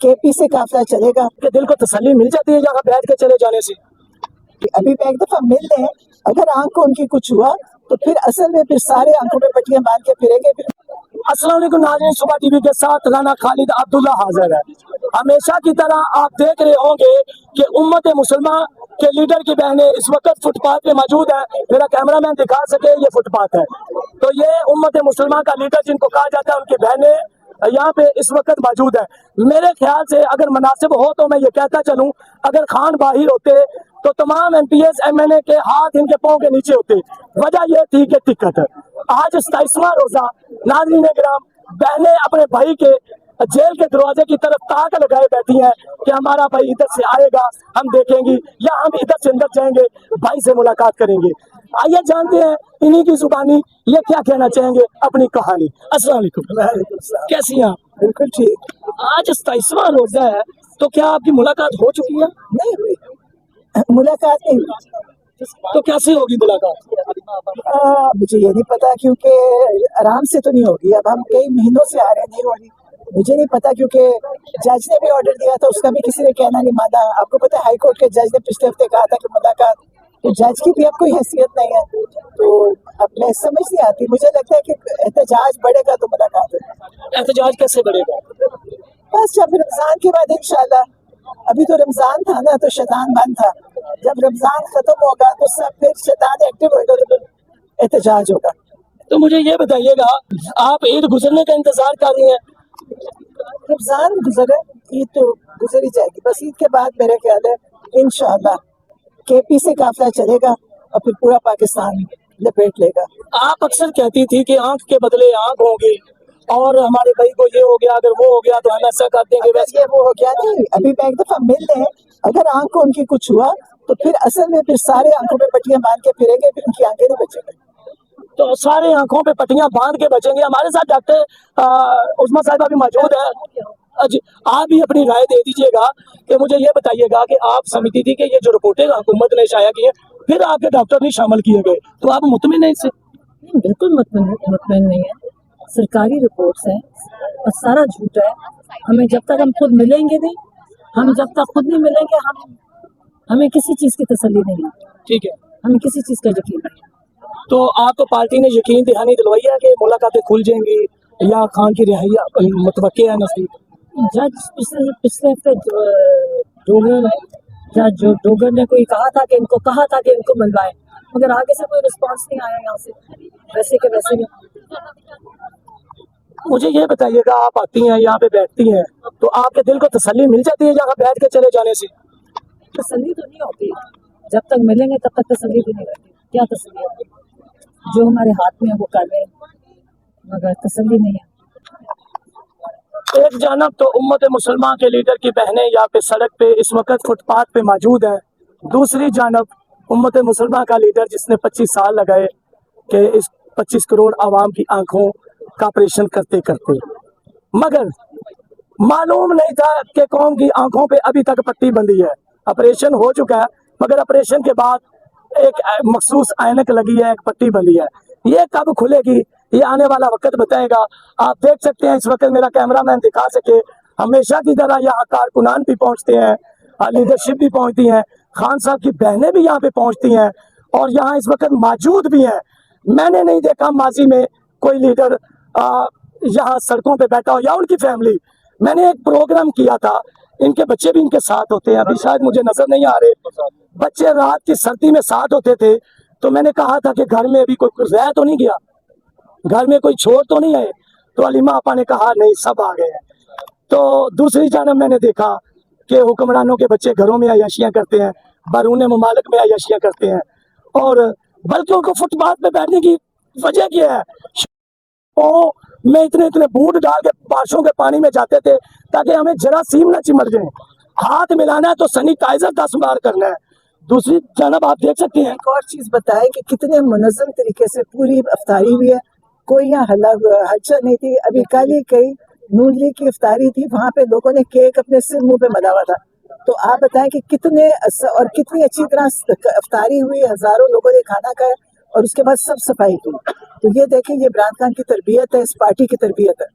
KP से काफिला चलेगा कि दिल को तसल्ली मिल जाती है यहाँ बैठ के चले जाने से। अभी मैं एक दफा मिल लें, अगर आंख को उनकी कुछ हुआ तो फिर असल में फिर सारे आंखों पे पट्टियां बांध के फिरेंगे। फिर अस्सलाम वालेकुम नाज़रीन, सुबह टीवी के साथ राना खालिद अब्दुल्ला हाजिर है। हमेशा की तरह आप देख रहे होंगे कि उम्मत मुसलमान के लीडर की बहनें इस वक्त फुटपाथ पे मौजूद है। मेरा कैमरामैन दिखा सके, ये फुटपाथ है। तो ये उम्मत मुसलमान का लीडर जिनको कहा जाता है, उनकी बहनें यहाँ पे इस वक्त मौजूद है। मेरे ख्याल से अगर मुनासिब हो तो मैं ये कहता चलूँ, अगर खान बाहिर होते तो तमाम MPs MNA के हाथ इनके पाँव के नीचे होते। वजह यह थी कि टिकट आज 27वां रोजा नाज़रीन किराम, बहनें अपने भाई के जेल के दरवाजे की तरफ ताक लगाए बैठी हैं कि हमारा भाई इधर से आएगा, हम देखेंगे, या हम इधर से अंदर जाएंगे, भाई से मुलाकात करेंगे। आइए जानते हैं इन्हीं की जुबानी ये क्या कहना चाहेंगे अपनी कहानी। अस्सलाम वालेकुम, कैसी हैं आप? बिल्कुल ठीक। आज 27वां रोजा है, तो क्या आपकी मुलाकात हो चुकी है? नहीं हुई, मुलाकात नहीं हुई। तो कैसे होगी मुलाकात? मुझे ये नहीं पता, क्योंकि आराम से तो नहीं होगी। अब हम कई महीनों से आ रहे हैं, नहीं हो रही। मुझे नहीं पता, क्योंकि जज ने भी ऑर्डर दिया था, उसका भी किसी ने कहना नहीं माना। आपको पता है हाई कोर्ट के जज ने पिछले हफ्ते कहा था कि मुलाकात, तो जज की भी अब कोई हैसियत नहीं है। तो अब मैं समझ नहीं आती, मुझे लगता है कि एहतजाज बढ़ेगा तो मुलाकात है। एहतजाज कैसे बढ़ेगा? बस जब रमजान के बाद इंशाल्लाह, अभी तो रमजान था ना, तो शैतान बंद था। जब रमजान खत्म होगा तो सब फिर शैतान एक्टिव होगा, तो फिर एहतजाज होगा। तो मुझे ये बताइएगा, आप ईद गुजरने का इंतजार कर रही हैं? रमजान गुजरे, ईद तो गुजर ही जाएगी। बस ईद के बाद मेरे ख्याल है इंशाल्लाह केपी से काफिला चलेगा और फिर पूरा पाकिस्तान लपेट लेगा। आप अक्सर कहती थी कि आंख के बदले आंख होगी, और हमारे भाई को ये हो गया, अगर वो हो गया तो हम ऐसा कर देंगे, वैसे ये वो हो गया। नहीं, अभी मैं एक दफा मिल लें, अगर आंख को उनकी कुछ हुआ तो फिर असल में फिर सारे आंखों पे पट्टियां बांध के फिरेंगे, फिर उनकी आंखें नहीं बचेंगी। तो सारे आंखों पे पट्टियां बांध के बचेंगे। हमारे साथ डॉक्टर उस्मा साहिबा भी मौजूद है। आप भी अपनी राय दे दीजिएगा कि मुझे ये बताइएगा कि आप समझती थी कि ये जो रिपोर्टें हुकूमत ने शाया की है, फिर आपके डॉक्टर नहीं शामिल किए गए, तो आप मुतमिन हैं इससे? बिल्कुल मुतमिन नहीं है। सरकारी रिपोर्ट्स हैं और सारा झूठ है। हमें जब तक हम खुद मिलेंगे नहीं, हम जब तक खुद नहीं मिलेंगे, हमें किसी चीज़ की तसल्ली नहीं है। ठीक है, हमें किसी चीज़ का यकीन नहीं है। तो आपको पार्टी ने यकीन दहानी दिलवाई है कि मुलाकातें खुल जाएंगी, या खान की रिहाई मुतवक्के है नजदीक? जज पिछले हफ्ते डोगर ने कोई कहा था कि इनको मिलवाए, मगर आगे से कोई रिस्पांस नहीं आया यहाँ से, वैसे के वैसे ही। मुझे ये बताइएगा, आप आती हैं यहाँ पे बैठती हैं, तो आपके दिल को तसल्ली मिल जाती है यहाँ बैठ के चले जाने से? तसल्ली तो नहीं होती, जब तक मिलेंगे तब तक तसल्ली भी नहीं होती। क्या तसल्ली होती? जो हमारे हाथ में है वो कर रहे हैं, मगर तसल्ली नहीं है। एक जानब तो उम्मत मुसलमान के लीडर की बहनें यहाँ पे सड़क पे इस वक्त फुटपाथ पे मौजूद है, दूसरी जानब उम्मत मुसलमान का लीडर जिसने 25 साल लगाए कि इस 25 करोड़ आवाम की आंखों का ऑपरेशन करते करते, मगर मालूम नहीं था कि कौम की आंखों पे अभी तक पट्टी बंधी है। ऑपरेशन हो चुका है, मगर ऑपरेशन के बाद एक मखसूस ऐनक लगी है, एक पट्टी बंधी है। ये कब खुलेगी, ये आने वाला वक्त बताएगा। आप देख सकते हैं इस वक्त मेरा कैमरामैन दिखा सके, हमेशा की तरह यहाँ कारकुनान भी पहुँचते हैं, लीडरशिप भी पहुँचती हैं, खान साहब की बहनें भी यहाँ पे पहुँचती हैं, और यहाँ इस वक्त मौजूद भी हैं। मैंने नहीं देखा माजी में कोई लीडर यहाँ सड़कों पे बैठा हो, या उनकी फैमिली। मैंने एक प्रोग्राम किया था, इनके बच्चे भी इनके साथ होते हैं, अभी शायद मुझे नजर नहीं आ रहे, बच्चे रात की सर्दी में साथ होते थे। तो मैंने कहा था कि घर में अभी कोई रह तो नहीं गया, घर में कोई छोड़ तो नहीं आए, तो अलीमा आपा ने कहा नहीं, सब आ गए हैं। तो दूसरी जानब मैंने देखा कि हुक्मरानों के बच्चे घरों में अयाशियाँ करते हैं, बैरून मुमालिक में अयाशियाँ करते हैं, और बल्कि उनको फुटपाथ पे बैठने की वजह क्या है? में इतने बूट डाल के बारिशों के पानी में जाते थे ताकि हमें जरासीम न चिमट जाए। हाथ मिलाना है तो सैनिटाइजर 10 बार करना है। दूसरी जानब आप देख सकते हैं, एक और चीज बताएं कि कितने मुनज़्ज़म तरीके से पूरी इफ्तारी हुई है, कोई यहाँ हलचल नहीं थी। अभी कल ही कई नून लीग की इफ्तारी थी, वहाँ पे लोगों ने केक अपने सिर मुंह पे मला हुआ था। तो आप बताएं कि कितनी अच्छी तरह इफ्तारी हुई, हजारों लोगों ने खाना खाया, और उसके बाद सब सफाई की। तो ये देखें, ये इमरान खान की तरबियत है, इस पार्टी की तरबियत है।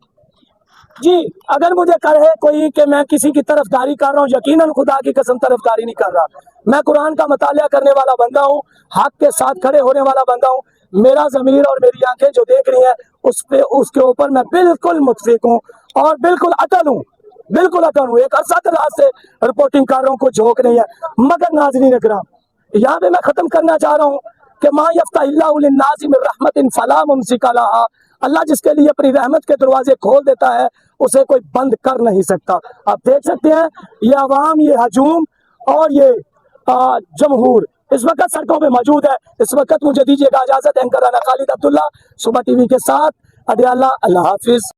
जी अगर मुझे कहे कोई कि मैं किसी की तरफदारी कर रहा हूँ, यकीनन खुदा की कसम तरफदारी नहीं कर रहा। मैं कुरान का मतालिया करने वाला बंदा हूँ, हक के साथ खड़े होने वाला बंदा हूँ। मेरा ज़मीर और मेरी आंखें जो देख रही हैं उसके ऊपर मैं बिल्कुल मुतफिक हूँ और बिल्कुल अटल हूँ, बिल्कुल अटल हूँ। एक अरसा दराज से रिपोर्टिंग कर रहा हूँ, कोई झोंक नहीं है। मगर नाज़रीन इकराम, यहाँ पे मैं ख़त्म करना चाह रहा हूँ कि मा यफ्ताहिल्लाहु लिन्नासि मिन रहमतिन फला मुमसिका लहा। अल्लाह जिसके लिए अपनी रहमत के दरवाजे खोल देता है उसे कोई बंद कर नहीं सकता। आप देख सकते हैं ये अवाम, ये हजूम और ये जमहूर इस वक्त सड़कों पे मौजूद है। इस वक्त मुझे दीजिएगा इजाजत। एंकर राना खालिद अब्दुल्ला, सुबह टीवी के साथ, अडियाला। अल्लाह हाफिज।